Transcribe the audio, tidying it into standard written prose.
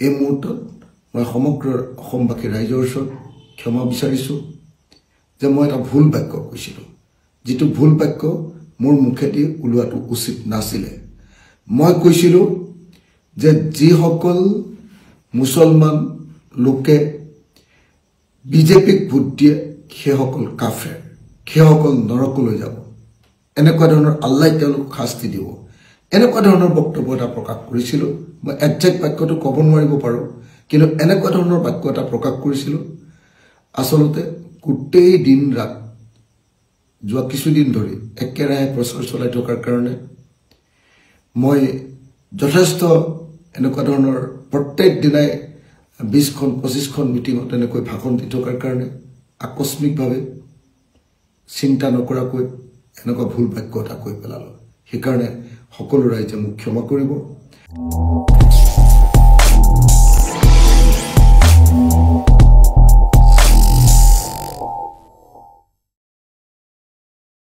এই মুহূৰ্তত মই সমগ্ৰ অসমবাসী ৰাইজৰ ওচৰত ক্ষমা বিচাৰিছোঁ যে মই এটা ভুল বাক্য কৈছিলোঁ, যিটো ভুল বাক্য মোৰ মুখেদি ওলোৱাটো উচিত নাছিলে। মই কৈছিলোঁ যে যিসকল মুছলমান লোকে বিজেপিক ভোট দিয়ে সেইসকল কাফেৰ, সেইসকল নৰকলৈ যাব, এনেকুৱা ধৰণৰ আল্লাই তেওঁলোকক শাস্তি দিব, এনেকুৱা ধৰণৰ বক্তব্য এটা প্ৰকাশ কৰিছিলোঁ। মই একজেক্ট বাক্যটো ক'ব নোৱাৰিব পাৰোঁ, কিন্তু এনেকুৱা ধৰণৰ বাক্য এটা প্ৰকাশ কৰিছিলোঁ। আচলতে গোটেই দিন ৰাত যোৱা কিছুদিন ধৰি একেৰাহে প্ৰচাৰ চলাই থকাৰ কাৰণে মই যথেষ্ট এনেকুৱা ধৰণৰ প্ৰত্যেক দিনাই 20-25খন মিটিঙত এনেকৈ ভাষণ দি থকাৰ কাৰণে আকস্মিকভাৱে চিন্তা নকৰাকৈ এনেকুৱা ভুল বাক্য এটা কৈ পেলালোঁ। সেইকাৰণে সকলো ৰাইজে মোক ক্ষমা কৰিব।